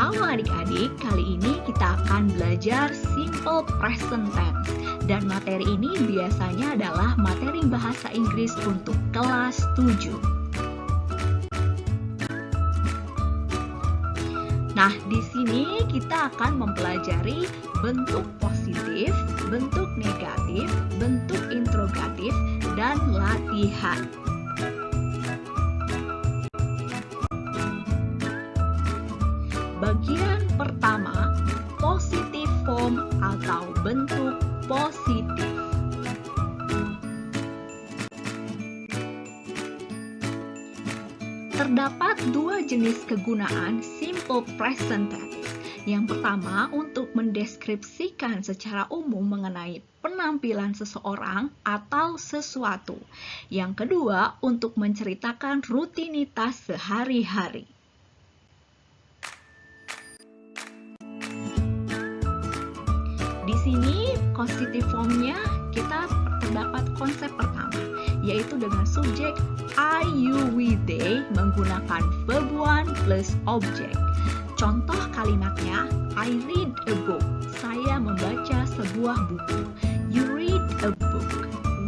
Halo adik-adik, kali ini kita akan belajar simple present tense. Dan materi ini biasanya adalah materi bahasa Inggris untuk kelas 7. Nah, di sini kita akan mempelajari bentuk positif, bentuk negatif, bentuk interrogatif, dan latihan. Bagian pertama, positive form atau bentuk positif. Terdapat dua jenis kegunaan simple present tense. Yang pertama untuk mendeskripsikan secara umum mengenai penampilan seseorang atau sesuatu. Yang kedua untuk menceritakan rutinitas sehari-hari. Di sini positive formnya kita terdapat konsep pertama, yaitu dengan subjek I, you, we, they menggunakan verb one plus object. Contoh kalimatnya, I read a book. Saya membaca sebuah buku. You read a book.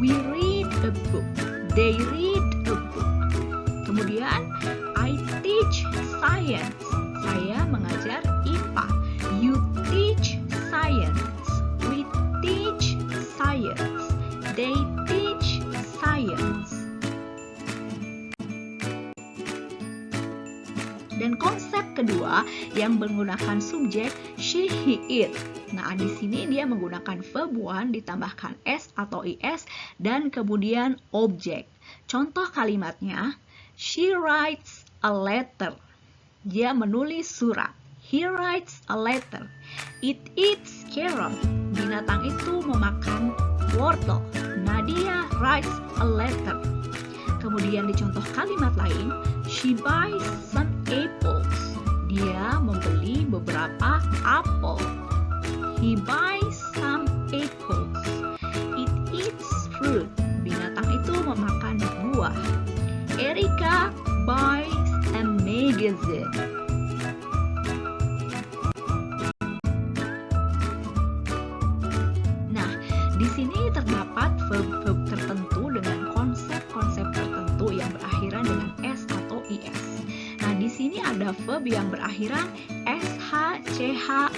We read a book. They read a book. Kemudian, I teach science. Saya mengajar IPA. You teach science. We teach science. They teach science. Dan konsep kedua yang menggunakan subjek she, he, it. Nah, di sini dia menggunakan verb one ditambahkan s atau is dan kemudian objek. Contoh kalimatnya, she writes a letter. Dia menulis surat. He writes a letter. It eats carrot. Binatang itu memakan wortel. Nadia writes a letter. Kemudian di contoh kalimat lain, she buys some apples. Dia membeli beberapa apel. He buys some apples. It eats fruit. Binatang itu memakan buah. Erika buys a magazine. Nah, di sini terdapat verb-verb tertentu dengan konsep-konsep tertentu yang berakhiran dengan s atau is. Nah, di sini ada verb yang berakhiran sh, ch,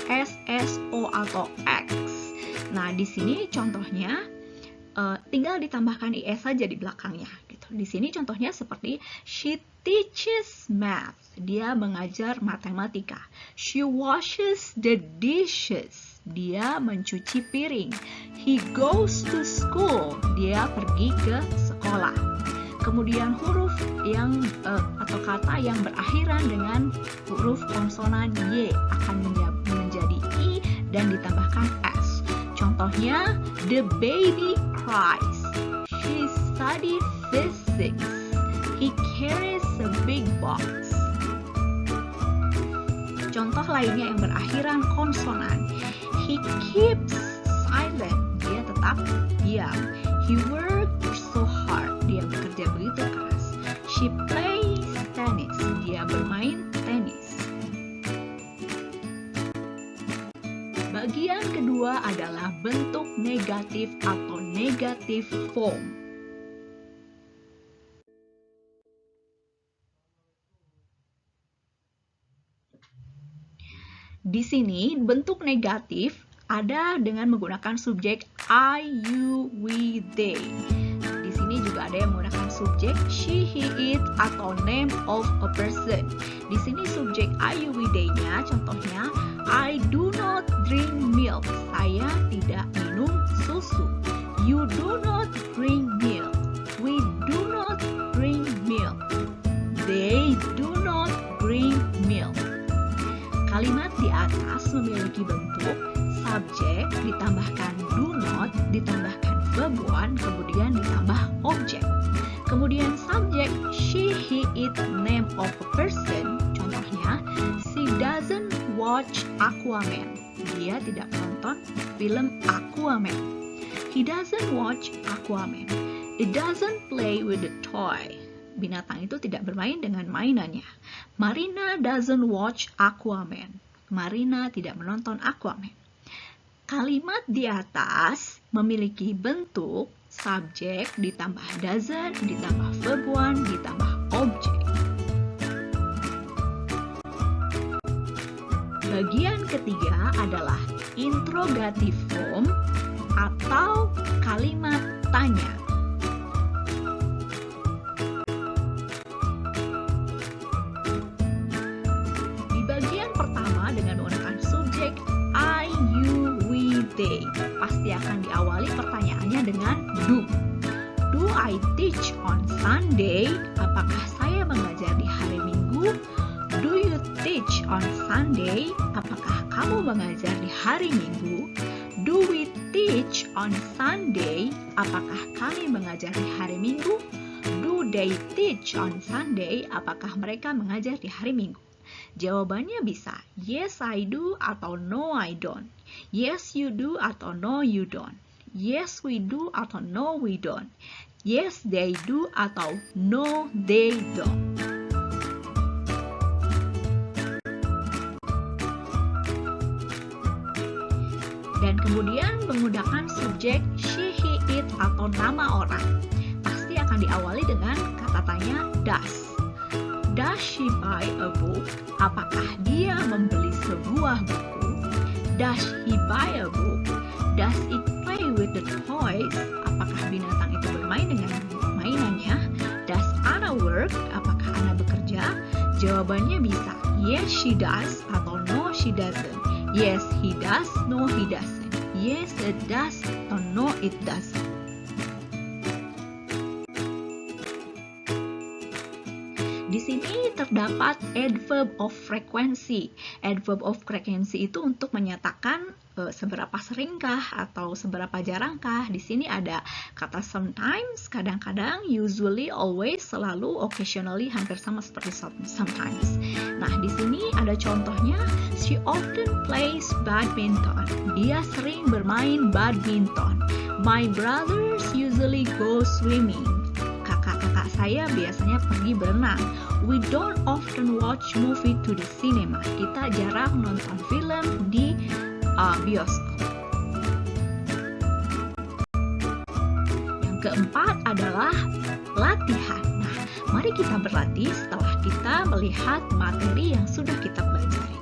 ss, o atau x. Nah, di sini contohnya tinggal ditambahkan is saja di belakangnya. Gitu. Di sini contohnya seperti she teaches math. Dia mengajar matematika. She washes the dishes. Dia mencuci piring. He goes to school. Dia pergi ke sekolah. Kemudian huruf yang atau kata yang berakhiran dengan huruf konsonan y akan menjadi i dan ditambahkan s. Contohnya, the baby cries. She studies physics. He carries a big box. Contoh lainnya yang berakhiran konsonan. He keeps silent. Dia tetap diam. He works so hard. Dia bekerja begitu keras. She plays tennis. Dia bermain tenis. Bagian kedua adalah bentuk negatif atau negative form. Di sini bentuk negatif ada dengan menggunakan subjek I, you, we, they. Di sini juga ada yang menggunakan subjek she, he, it atau name of a person. Di sini subjek I, you, we, they-nya contohnya I do not drink milk. Saya tidak minum susu. You do not drink milk. We do not drink milk. They do not drink milk. Kalimat di atas memiliki bentuk subjek ditambahkan do not, ditambahkan verb one, kemudian ditambah objek. Kemudian subjek she, he, it, name of a person. Contohnya, she doesn't watch Aquaman. Dia tidak menonton film Aquaman. He doesn't watch Aquaman. It doesn't play with the toy. Binatang itu tidak bermain dengan mainannya. Marina doesn't watch Aquaman. Marina tidak menonton Aquaman. Kalimat di atas memiliki bentuk subjek ditambah doesn't ditambah verb 1 ditambah objek. Bagian ketiga adalah interrogative form atau kalimat tanya. Di bagian pertama dengan menggunakan subjek I, you, we, they, pasti akan diawali pertanyaannya dengan do. Do I teach on Sunday? Apakah saya mengajar di hari Minggu? Do you teach on Sunday? Apakah kamu mengajar di hari Minggu? Do we teach on Sunday? Apakah kami mengajar di hari Minggu? Do they teach on Sunday? Apakah mereka mengajar di hari Minggu? Jawabannya bisa yes I do atau no I don't. Yes you do atau no you don't. Yes we do atau no we don't. Yes they do atau no they don't. Dan kemudian menggunakan subjek she, he, it atau nama orang. Pasti akan diawali dengan kata tanya does. Does she buy a book? Apakah dia membeli sebuah buku? Does he buy a book? Does it play with the toys? Apakah binatang itu bermain dengan mainannya? Does Anna work? Apakah Anna bekerja? Jawabannya bisa yes she does atau no she doesn't. Yes he does, no he doesn't. Yes it does atau no it doesn't. Di sini terdapat adverb of frequency. Adverb of frequency itu untuk menyatakan seberapa seringkah atau seberapa jarangkah. Di sini ada kata sometimes, kadang-kadang, usually, always, selalu, occasionally, hampir sama seperti sometimes. Nah, di sini ada contohnya. She often plays badminton. Dia sering bermain badminton. My brothers usually go swimming. Kakak-kakak saya biasanya pergi berenang. We don't often watch movie to the cinema. Kita jarang nonton film di bioskop. Yang keempat adalah latihan. Nah, mari kita berlatih setelah kita melihat materi yang sudah kita pelajari.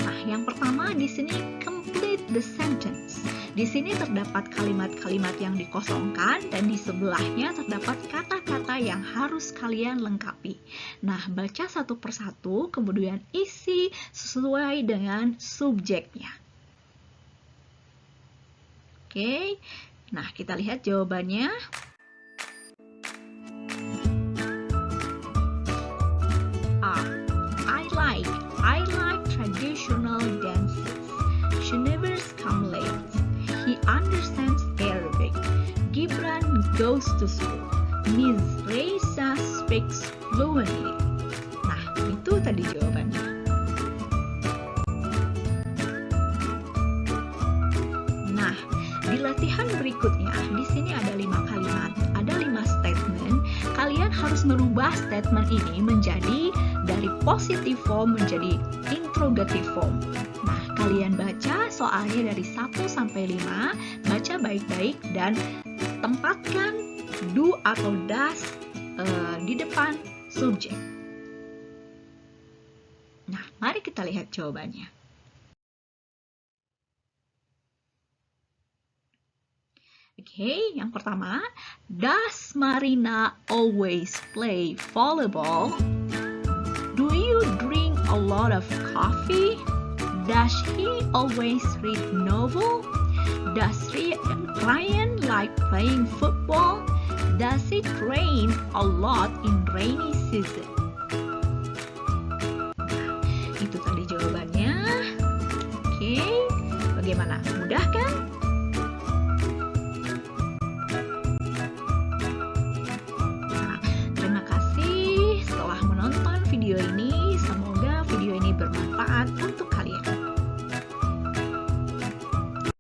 Nah, yang pertama di sini complete the sentence. Di sini terdapat kalimat-kalimat yang dikosongkan dan di sebelahnya terdapat kata-kata yang harus kalian lengkapi. Nah, baca satu persatu, kemudian isi sesuai dengan subjeknya. Oke, nah kita lihat jawabannya. A. I like traditional dances. She never comes late. He understands Arabic. Gibran goes to school. Miss Reza speaks fluently. Nah, itu tadi jawabannya. Nah, di latihan berikutnya, di sini ada 5 kalimat, ada 5 statement. Kalian harus merubah statement ini menjadi dari positive form menjadi interrogative form. Nah, kalian baca soalnya dari 1 sampai 5, baca baik-baik dan tempatkan do atau does di depan subjek. Nah, mari kita lihat jawabannya. Oke, yang pertama, does Marina always play volleyball? Do you drink a lot of coffee? Does he always read novel? Does Ryan like playing football? Does it rain a lot in rainy season?